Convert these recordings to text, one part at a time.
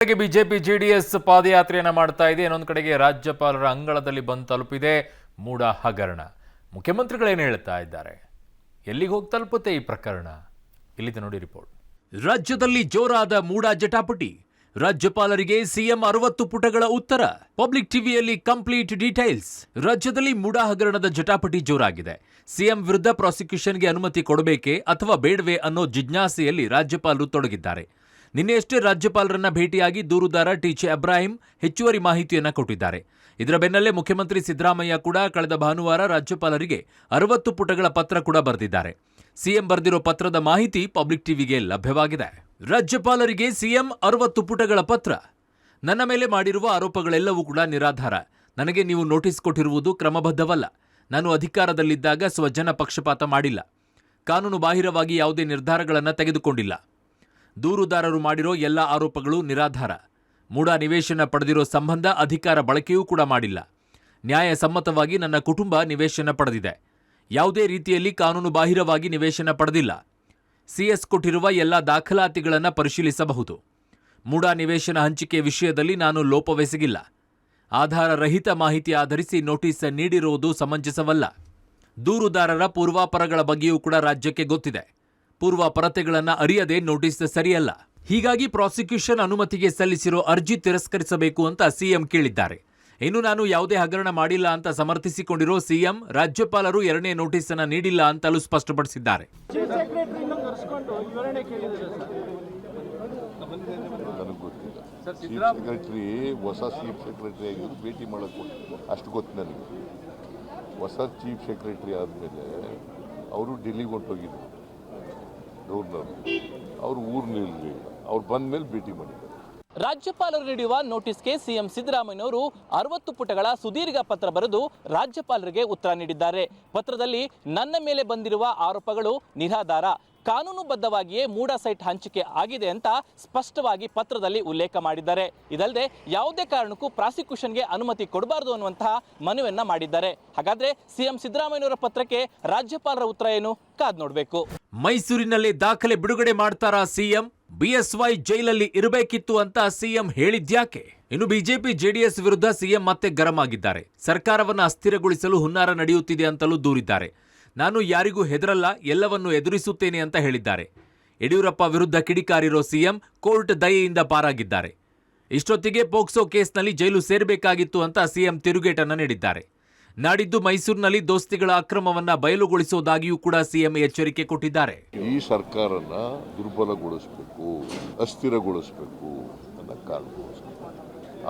BJP JDS ಪಾದಯಾತ್ರೆಯನ್ನ ಮಾಡ್ತಾ ಇದೆ. ಇನ್ನೊಂದು ಕಡೆಗೆ ರಾಜ್ಯಪಾಲರ ಅಂಗಳದಲ್ಲಿ ಬಂದು ತಲುಪಿದೆ ಮೂಡ ಹಗರಣ. ಮುಖ್ಯಮಂತ್ರಿಗಳೇನು ಹೇಳ್ತಾ ಇದ್ದಾರೆ, ಎಲ್ಲಿಗೆ ಹೋಗಿ ತಲುಪುತ್ತೆ ಈ ಪ್ರಕರಣ, ಇಲ್ಲಿದೆ ನೋಡಿ ರಿಪೋರ್ಟ್. ರಾಜ್ಯದಲ್ಲಿ ಜೋರಾದ ಮೂಡ ಜಟಾಪಟಿ. ರಾಜ್ಯಪಾಲರಿಗೆ ಸಿಎಂ 60 ಪುಟಗಳ ಉತ್ತರ. ಪಬ್ಲಿಕ್ ಟಿವಿಯಲ್ಲಿ ಕಂಪ್ಲೀಟ್ ಡೀಟೇಲ್ಸ್. ರಾಜ್ಯದಲ್ಲಿ ಮೂಡ ಹಗರಣದ ಜಟಾಪಟಿ ಜೋರಾಗಿದೆ. ಸಿಎಂ ವಿರುದ್ಧ ಪ್ರಾಸಿಕ್ಯೂಷನ್ಗೆ ಅನುಮತಿ ಕೊಡಬೇಕೆ ಅಥವಾ ಬೇಡವೇ ಅನ್ನೋ ಜಿಜ್ಞಾಸೆಯಲ್ಲಿ ರಾಜ್ಯಪಾಲರು ತೊಡಗಿದ್ದಾರೆ. ನಿನ್ನೆಯಷ್ಟೇ ರಾಜ್ಯಪಾಲರನ್ನ ಭೇಟಿಯಾಗಿ ದೂರುದಾರ ಟಿಜೆ ಅಬ್ರಾಹಿಂ ಹೆಚ್ಚುವರಿ ಮಾಹಿತಿಯನ್ನ ಕೊಟ್ಟಿದ್ದಾರೆ. ಇದರ ಬೆನ್ನಲ್ಲೇ ಮುಖ್ಯಮಂತ್ರಿ ಸಿದ್ದರಾಮಯ್ಯ ಕೂಡ ಕಳೆದ ಭಾನುವಾರ ರಾಜ್ಯಪಾಲರಿಗೆ 60 ಪುಟಗಳ ಪತ್ರ ಕೂಡ ಬರೆದಿದ್ದಾರೆ. ಸಿಎಂ ಬರೆದಿರೋ ಪತ್ರದ ಮಾಹಿತಿ ಪಬ್ಲಿಕ್ ಟಿವಿಗೆ ಲಭ್ಯವಾಗಿದೆ. ರಾಜ್ಯಪಾಲರಿಗೆ ಸಿಎಂ 60 ಪುಟಗಳ ಪತ್ರ. ನನ್ನ ಮೇಲೆ ಮಾಡಿರುವ ಆರೋಪಗಳೆಲ್ಲವೂ ಕೂಡ ನಿರಾಧಾರ. ನನಗೆ ನೀವು ನೋಟಿಸ್ ಕೊಟ್ಟಿರುವುದು ಕ್ರಮಬದ್ಧವಲ್ಲ. ನಾನು ಅಧಿಕಾರದಲ್ಲಿದ್ದಾಗ ಸ್ವಜನ ಪಕ್ಷಪಾತ ಮಾಡಿಲ್ಲ. ಕಾನೂನು ಬಾಹಿರವಾಗಿ ಯಾವುದೇ ನಿರ್ಧಾರಗಳನ್ನು ತೆಗೆದುಕೊಂಡಿಲ್ಲ. ದೂರುದಾರರು ಮಾಡಿರೋ ಎಲ್ಲ ಆರೋಪಗಳು ನಿರಾಧಾರ. ಮೂಡ ನಿವೇಶನ ಪಡೆದಿರೋ ಸಂಬಂಧ ಅಧಿಕಾರ ಬಳಕೆಯೂ ಕೂಡ ಮಾಡಿಲ್ಲ. ನ್ಯಾಯಸಮ್ಮತವಾಗಿ ನನ್ನ ಕುಟುಂಬ ನಿವೇಶನ ಪಡೆದಿದೆ. ಯಾವುದೇ ರೀತಿಯಲ್ಲಿ ಕಾನೂನು ಬಾಹಿರವಾಗಿ ನಿವೇಶನ ಪಡೆದಿಲ್ಲ. ಸಿಎಸ್ ಕೊಟ್ಟಿರುವ ಎಲ್ಲ ದಾಖಲಾತಿಗಳನ್ನು ಪರಿಶೀಲಿಸಬಹುದು. ಮೂಡ ನಿವೇಶನ ಹಂಚಿಕೆ ವಿಷಯದಲ್ಲಿ ನಾನು ಲೋಪವೆಸಗಿಲ್ಲ. ಆಧಾರ ರಹಿತ ಮಾಹಿತಿ ಆಧರಿಸಿ ನೋಟಿಸ್ ನೀಡಿರುವುದು ಸಮಂಜಸವಲ್ಲ. ದೂರುದಾರರ ಪೂರ್ವಾಪರಗಳ ಬಗ್ಗೆಯೂ ಕೂಡ ರಾಜ್ಯಕ್ಕೆ ಗೊತ್ತಿದೆ. ಪೂರ್ವಾಪರತೆಗಳನ್ನು ಅರಿಯದೆ ನೋಟಿಸ್ ಸರಿಯಲ್ಲ. ಹೀಗಾಗಿ ಪ್ರಾಸಿಕ್ಯೂಷನ್ ಅನುಮತಿಗೆ ಸಲ್ಲಿಸಿರೋ ಅರ್ಜಿ ತಿರಸ್ಕರಿಸಬೇಕು ಅಂತ ಸಿಎಂ ಕೇಳಿದ್ದಾರೆ. ಇನ್ನು ನಾನು ಯಾವುದೇ ಹಗರಣ ಮಾಡಿಲ್ಲ ಅಂತ ಸಮರ್ಥಿಸಿಕೊಂಡಿರೋ ಸಿಎಂ ರಾಜ್ಯಪಾಲರು 2ನೇ ನೋಟಿಸ್ ಅನ್ನ ನೀಡಿಲ್ಲ ಅಂತಲೂ ಸ್ಪಷ್ಟಪಡಿಸಿದ್ದಾರೆ. ಸೆಕ್ರೆಟರಿ ಹೊಸ ಚೀಫ್ ಸೆಕ್ರೆಟರಿ ಆಗಿದ್ರು ಭೇಟಿ ಮಾಡೋಕ್ಕೆ ಅಷ್ಟು ಗೊತ್ತು ನನಗೆ. ಹೊಸ ಚೀಫ್ ಸೆಕ್ರೆಟರಿ ಆದಮೇಲೆ ಅವರು ಡೆಲ್ಲಿಗೆ ಹೊಂಟೋಗಿದ್ರು ಗವರ್ನರ್. ಅವರು ಊರಿನಲ್ಲಿ ಅವ್ರು ಬಂದ ಮೇಲೆ ಭೇಟಿ ಮಾಡಿದ್ದಾರೆ. ರಾಜ್ಯಪಾಲರು ನೀಡುವ ನೋಟಿಸ್ಗೆ ಸಿಎಂ ಸಿದ್ದರಾಮಯ್ಯನವರು 60 ಪುಟಗಳ ಸುದೀರ್ಘ ಪತ್ರ ಬರೆದು ರಾಜ್ಯಪಾಲರಿಗೆ ಉತ್ತರ ನೀಡಿದ್ದಾರೆ. ಪತ್ರದಲ್ಲಿ ನನ್ನ ಮೇಲೆ ಬಂದಿರುವ ಆರೋಪಗಳು ನಿರಾಧಾರ, ಕಾನೂನುಬದ್ಧವಾಗಿಯೇ ಮೂಡ ಸೈಟ್ ಹಂಚಿಕೆ ಆಗಿದೆ ಅಂತ ಸ್ಪಷ್ಟವಾಗಿ ಪತ್ರದಲ್ಲಿ ಉಲ್ಲೇಖ ಮಾಡಿದ್ದಾರೆ. ಇದಲ್ಲದೆ ಯಾವುದೇ ಕಾರಣಕ್ಕೂ ಪ್ರಾಸಿಕ್ಯೂಷನ್ಗೆ ಅನುಮತಿ ಕೊಡಬಾರದು ಅನ್ನುವಂತಹ ಮನವಿಯನ್ನ ಮಾಡಿದ್ದಾರೆ. ಹಾಗಾದ್ರೆ ಸಿಎಂ ಸಿದ್ದರಾಮಯ್ಯನವರ ಪತ್ರಕ್ಕೆ ರಾಜ್ಯಪಾಲರ ಉತ್ತರ ಏನು, ಕಾದ್ ನೋಡಬೇಕು. ಮೈಸೂರಿನಲ್ಲಿ ದಾಖಲೆ ಬಿಡುಗಡೆ ಮಾಡ್ತಾರಾ ಸಿಎಂ? ಬಿಎಸ್ವೈ ಜೈಲಲ್ಲಿ ಇರಬೇಕಿತ್ತು ಅಂತ ಸಿಎಂ ಹೇಳಿದ್ಯಾಕೆ? ಇನ್ನು ಬಿಜೆಪಿ ಜೆಡಿಎಸ್ ವಿರುದ್ಧ ಸಿಎಂ ಮತ್ತೆ ಗರಂ ಆಗಿದ್ದಾರೆ. ಸರ್ಕಾರವನ್ನು ಅಸ್ಥಿರಗೊಳಿಸಲು ಹುನ್ನಾರ ನಡೆಯುತ್ತಿದೆ ಅಂತಲೂ ದೂರಿದ್ದಾರೆ. ನಾನು ಯಾರಿಗೂ ಹೆದರಲ್ಲ, ಎಲ್ಲವನ್ನೂ ಎದುರಿಸುತ್ತೇನೆ ಅಂತ ಹೇಳಿದ್ದಾರೆ. ಯಡಿಯೂರಪ್ಪ ವಿರುದ್ಧ ಕಿಡಿಕಾರಿರೋ ಸಿಎಂ ಕೋರ್ಟ್ ದಯೆಯಿಂದ ಪಾರಾಗಿದ್ದಾರೆ. ಇಷ್ಟೊತ್ತಿಗೆ ಪೋಕ್ಸೋ ಕೇಸ್ನಲ್ಲಿ ಜೈಲು ಸೇರಬೇಕಾಗಿತ್ತು ಅಂತ ಸಿಎಂ ತಿರುಗೇಟನ್ನು ನೀಡಿದ್ದಾರೆ. ನಾಡಿದ್ದು ಮೈಸೂರಿನಲ್ಲಿ ದೋಸ್ತಿಗಳ ಅಕ್ರಮವನ್ನ ಬಯಲುಗೊಳಿಸುವುದಾಗಿಯೂ ಕೂಡ ಸಿಎಂ ಎಚ್ಚರಿಕೆ ಕೊಟ್ಟಿದ್ದಾರೆ. ಈ ಸರ್ಕಾರನ ದುರ್ಬಲಗೊಳಿಸಬೇಕು, ಅಸ್ಥಿರಗೊಳಿಸಬೇಕು ಅನ್ನೋ ಕಾರಣಕ್ಕೋಸ್ಕರ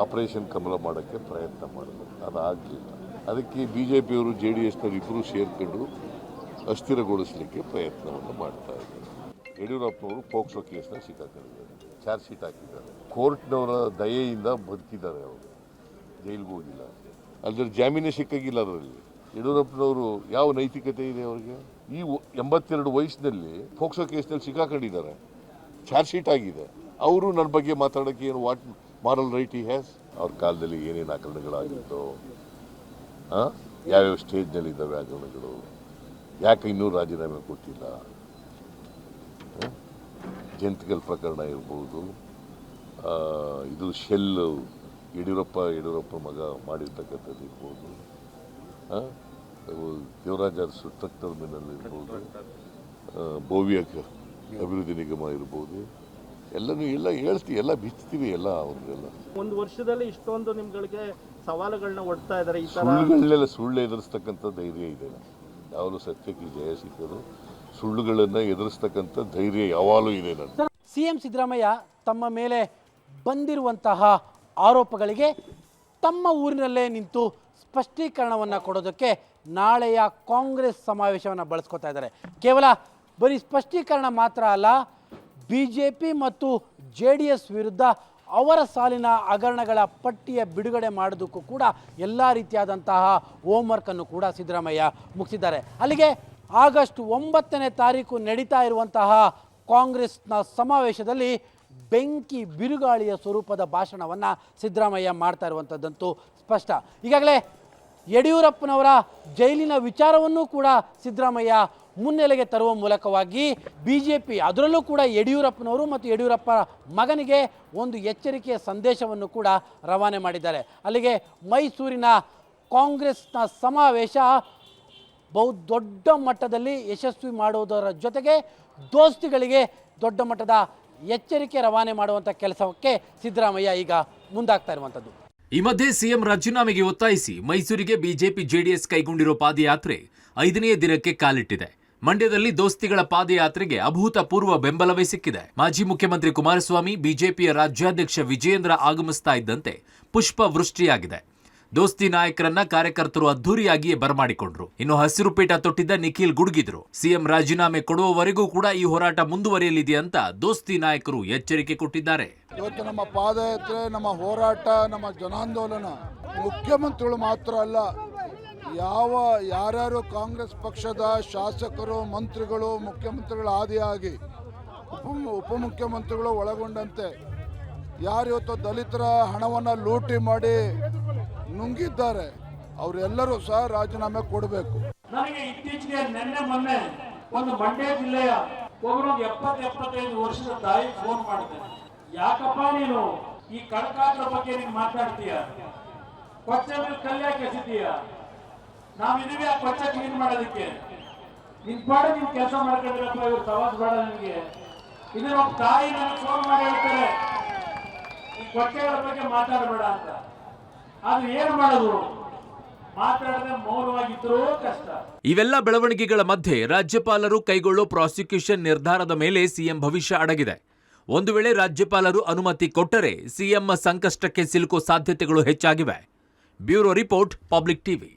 ಆಪರೇಷನ್ ಕಮಲ ಮಾಡೋಕ್ಕೆ ಪ್ರಯತ್ನ ಮಾಡಿದ್ರು. ಅದಾಗಲಿಲ್ಲ. ಅದಕ್ಕೆ ಬಿಜೆಪಿಯವರು JDSನವರು ಇಬ್ಬರು ಸೇರ್ಕೊಂಡು ಅಸ್ಥಿರಗೊಳಿಸಲಿಕ್ಕೆ ಪ್ರಯತ್ನವನ್ನು ಮಾಡ್ತಾ ಇದ್ದಾರೆ. ಯಡಿಯೂರಪ್ಪನವರು ಪೋಕ್ಸೋ ಕೇಸ್ನ ಸಿಕ್ಕಾಕೊಂಡಿದ್ದಾರೆ, ಚಾರ್ಜ್ ಶೀಟ್ ಹಾಕಿದ್ದಾರೆ. ಕೋರ್ಟ್ನವರ ದಯೆಯಿಂದ ಬದುಕಿದ್ದಾರೆ. ಅವರು ಜೈಲಿಗೆ ಹೋಗಿಲ್ಲ, ಅದ್ರ ಜಾಮೀನೇ ಸಿಕ್ಕಾಗಿಲ್ಲ. ಅದರಲ್ಲಿ ಯಡಿಯೂರಪ್ಪನವರು ಯಾವ ನೈತಿಕತೆ ಇದೆ ಅವರಿಗೆ? ಈ 82 ವಯಸ್ಸಿನಲ್ಲಿ ಪೋಕ್ಸೋ ಕೇಸ್ನಲ್ಲಿ ಸಿಕ್ಕಾಕೊಂಡಿದ್ದಾರೆ, ಚಾರ್ಜ್ ಶೀಟ್ ಆಗಿದೆ. ಅವರು ನನ್ನ ಬಗ್ಗೆ ಮಾತಾಡೋಕ್ಕೆ ಏನು ವಾಟ್ ಮಾರಲ್ ರೈಟ್ ಈ ಹ್ಯಾಸ್? ಅವ್ರ ಕಾಲದಲ್ಲಿ ಏನೇನು ಹಗರಣಗಳಾಗಿತ್ತೋ, ಯಾವ್ಯಾವ ಸ್ಟೇಜ್ನಲ್ಲಿದ್ದಾವೆ ಹಗರಣಗಳು, ಯಾಕೆ ಇನ್ನೂ ರಾಜೀನಾಮೆ ಕೊಟ್ಟಿಲ್ಲ, ಜಂತಿಕಲ್ ಪ್ರಕರಣ ಇರ್ಬೋದು, ಇದು ಶೆಲ್ ಯಡಿಯೂರಪ್ಪ ಮಗ ಮಾಡಿರ್ತಕ್ಕಂಥದ್ದು ಇರ್ಬೋದು, ದೇವರಾಜ ಅರಸು ಟ್ರಕ್ ಟರ್ಮಿನಲ್ ಇರ್ಬೋದು, ಭವ್ಯ ಅಭಿವೃದ್ಧಿ ನಿಗಮ ಇರ್ಬೋದು, ಎಲ್ಲ ಹೇಳ್ತೀವಿ, ಎಲ್ಲ ಬಿಚ್ತೀವಿ. ಎಲ್ಲ ಅವ್ರಿಗೆಲ್ಲ ಒಂದು ವರ್ಷದಲ್ಲಿ ಇಷ್ಟೊಂದು ನಿಮ್ಗಳಿಗೆ ಸವಾಲುಗಳನ್ನ ಒಡ್ತಾ ಇದ್ದಾರೆ. ಸುಳ್ಳುಗಳನ್ನೆಲ್ಲ ಸುಳ್ಳು ಎದುರಿಸ್ತಕ್ಕಂಥ ಧೈರ್ಯ ಇದೆ. ಯಾವಾಗಲೂ ಸತ್ಯಕ್ಕೆ ಜಯ ಸಿಕ್ಕದು, ಸುಳ್ಳುಗಳನ್ನು ಎದುರಿಸ್ತಕ್ಕಂಥ ಧೈರ್ಯ ಯಾವಾಗಲೂ ಇದೆ. ನಾನು ಸಿಎಂ ಸಿದ್ದರಾಮಯ್ಯ ತಮ್ಮ ಮೇಲೆ ಬಂದಿರುವಂತಹ ಆರೋಪಗಳಿಗೆ ತಮ್ಮ ಊರಿನಲ್ಲೇ ನಿಂತು ಸ್ಪಷ್ಟೀಕರಣವನ್ನು ಕೊಡೋದಕ್ಕೆ ನಾಳೆಯ ಕಾಂಗ್ರೆಸ್ ಸಮಾವೇಶವನ್ನು ಬಳಸ್ಕೊತಾ ಇದ್ದಾರೆ. ಕೇವಲ ಬರೀ ಸ್ಪಷ್ಟೀಕರಣ ಮಾತ್ರ ಅಲ್ಲ, BJP ಮತ್ತು JDS ವಿರುದ್ಧ ಅವರ ಸಾಲಿನ ಹಗರಣಗಳ ಪಟ್ಟಿಯ ಬಿಡುಗಡೆ ಮಾಡೋದಕ್ಕೂ ಕೂಡ ಎಲ್ಲ ರೀತಿಯಾದಂತಹ ಹೋಮ್ವರ್ಕನ್ನು ಕೂಡ ಸಿದ್ದರಾಮಯ್ಯ ಮುಗಿಸಿದ್ದಾರೆ. ಅಲ್ಲಿಗೆ ಆಗಸ್ಟ್ 9ನೇ ತಾರೀಕು ನಡೀತಾ ಇರುವಂತಹ ಕಾಂಗ್ರೆಸ್ನ ಸಮಾವೇಶದಲ್ಲಿ ಬೆಂಕಿ ಬಿರುಗಾಳಿಯ ಸ್ವರೂಪದ ಭಾಷಣವನ್ನು ಸಿದ್ದರಾಮಯ್ಯ ಮಾಡ್ತಾ ಇರುವಂಥದ್ದಂತೂ ಸ್ಪಷ್ಟ. ಈಗಾಗಲೇ ಯಡಿಯೂರಪ್ಪನವರ ಜೈಲಿನ ವಿಚಾರವನ್ನೂ ಕೂಡ ಸಿದ್ದರಾಮಯ್ಯ ಮುನ್ನೆಲೆಗೆ ತರುವ ಮೂಲಕವಾಗಿ ಬಿಜೆಪಿ ಅದರಲ್ಲೂ ಕೂಡ ಯಡಿಯೂರಪ್ಪನವರು ಮತ್ತು ಯಡಿಯೂರಪ್ಪ ಮಗನಿಗೆ ಒಂದು ಎಚ್ಚರಿಕೆಯ ಸಂದೇಶವನ್ನು ಕೂಡ ರವಾನೆ ಮಾಡಿದ್ದಾರೆ. ಅಲ್ಲಿಗೆ ಮೈಸೂರಿನ ಕಾಂಗ್ರೆಸ್ನ ಸಮಾವೇಶ ದೊಡ್ಡ ಮಟ್ಟದಲ್ಲಿ ಯಶಸ್ವಿ ಮಾಡುವುದರ ಜೊತೆಗೆ ದೋಸ್ತಿಗಳಿಗೆ ದೊಡ್ಡ ಮಟ್ಟದ ಎಚ್ಚರಿಕೆ ರವಾನೆ ಮಾಡುವಂಥ ಕೆಲಸಕ್ಕೆ ಸಿದ್ದರಾಮಯ್ಯ ಈಗ ಮುಂದಾಗ್ತಾ ಇರುವಂಥದ್ದು. ಈ ಮಧ್ಯೆ ಸಿಎಂ ರಾಜೀನಾಮೆಗೆ ಒತ್ತಾಯಿಸಿ ಮೈಸೂರಿಗೆ ಬಿಜೆಪಿ ಜೆಡಿಎಸ್ ಕೈಗೊಂಡಿರೋ ಪಾದಯಾತ್ರೆ 5ನೇ ದಿನಕ್ಕೆ ಕಾಲಿಟ್ಟಿದೆ. ಮಂಡ್ಯದಲ್ಲಿ ದೋಸ್ತಿಗಳ ಪಾದಯಾತ್ರೆಗೆ ಅಭೂತಪೂರ್ವ ಬೆಂಬಲವೇ ಸಿಕ್ಕಿದೆ. ಮಾಜಿ ಮುಖ್ಯಮಂತ್ರಿ ಕುಮಾರಸ್ವಾಮಿ, ಬಿಜೆಪಿಯ ರಾಜ್ಯಾಧ್ಯಕ್ಷ ವಿಜಯೇಂದ್ರ ಆಗಮಿಸ್ತಾ ಇದ್ದಂತೆ ಪುಷ್ಪ ವೃಷ್ಟಿಯಾಗಿದೆ. ದೋಸ್ತಿ ನಾಯಕರನ್ನ ಕಾರ್ಯಕರ್ತರು ಅದ್ದೂರಿಯಾಗಿಯೇ ಬರಮಾಡಿಕೊಂಡ್ರು. ಇನ್ನು ಹಸಿರು ಪೀಠ ತೊಟ್ಟಿದ್ದ ನಿಖಿಲ್ ಗುಡುಗಿದ್ರು. ಸಿಎಂ ರಾಜೀನಾಮೆ ಕೊಡುವವರೆಗೂ ಕೂಡ ಈ ಹೋರಾಟ ಮುಂದುವರಿಯಲಿದೆ ಅಂತ ದೋಸ್ತಿ ನಾಯಕರು ಎಚ್ಚರಿಕೆ ಕೊಟ್ಟಿದ್ದಾರೆ. ಇವತ್ತು ನಮ್ಮ ಪಾದಯಾತ್ರೆ, ನಮ್ಮ ಹೋರಾಟ, ನಮ್ಮ ಜನಾಂದೋಲನ ಮುಖ್ಯಮಂತ್ರಿಗಳು ಮಾತ್ರ ಅಲ್ಲ, ಯಾರ್ಯಾರು ಕಾಂಗ್ರೆಸ್ ಪಕ್ಷದ ಶಾಸಕರು, ಮಂತ್ರಿಗಳು, ಮುಖ್ಯಮಂತ್ರಿಗಳ ಆದಿಯಾಗಿ ಉಪಮುಖ್ಯಮಂತ್ರಿಗಳು ಒಳಗೊಂಡಂತೆ ಯಾರು ಇವತ್ತು ದಲಿತರ ಹಣವನ್ನು ಲೂಟಿ ಮಾಡಿ ನುಂಗಿದ್ದಾರೆ ಅವರೆಲ್ಲರೂ ಸಹ ರಾಜೀನಾಮೆ ಕೊಡಬೇಕು. ನನಗೆ ಇತ್ತೀಚೆಗೆ ಮೊನ್ನೆ ಒಂದು ಮಂಡ್ಯ ಜಿಲ್ಲೆಯ ಒಬ್ಬರು 70-75 ವರ್ಷದ ತಾಯಿ ಫೋನ್ ಮಾಡಿದೆ. ಯಾಕಪ್ಪ ನೀನು ಈ ಕಡಕಾದ್ರ ಬಗ್ಗೆ ನೀನು ಮಾತಾಡ್ತೀಯ, ಕೊಚ್ಚೆ ಮೇಲೆ ಕಲ್ಯಾಕೆ ಎಸಿದೀಯ, ನಾವಿದೀವಿ ಆ ಕೊಚ್ಚೆ ಕ್ಲೀನ್ ಮಾಡೋದಕ್ಕೆ, ನಿನ್ ಪಾಡ ನೀನ್ ಕೆಲಸ ಮಾಡ್ಕೊಂಡಿರಪ್ಪ, ಇವ್ರು ಸವಾಸ್ ಬೇಡ ನಿನ್ಗೆ. ಇದನ್ನ ಒಬ್ಬ ತಾಯಿ ನನಗೆ ಫೋನ್ ಮಾಡಿ ಹೇಳ್ತಾರೆ, ಈ ಕೊಚ್ಚೆಗಳ ಬಗ್ಗೆ ಮಾತಾಡಬೇಡ ಅಂತ. ಅದು ಏನು ಮಾಡೋದು, ಮಾತಾಡದೆ ಮೌನವಾಗಿದ್ರೂ ಕಷ್ಟ. ಇವೆಲ್ಲ ಬೆಳವಣಿಗೆಗಳ ಮಧ್ಯೆ ರಾಜ್ಯಪಾಲರು ಕೈಗೊಳ್ಳೋ ಪ್ರಾಸಿಕ್ಯೂಷನ್ ನಿರ್ಧಾರದ ಮೇಲೆ ಸಿಎಂ ಭವಿಷ್ಯ ಅಡಗಿದೆ. ಒಂದು ವೇಳೆ ರಾಜ್ಯಪಾಲರು ಅನುಮತಿ ಕೊಟ್ಟರೆ ಸಿಎಂ ಸಂಕಷ್ಟಕ್ಕೆ ಸಿಲುಕೋ ಸಾಧ್ಯತೆಗಳು ಹೆಚ್ಚಾಗಿವೆ. Bureau report, public TV.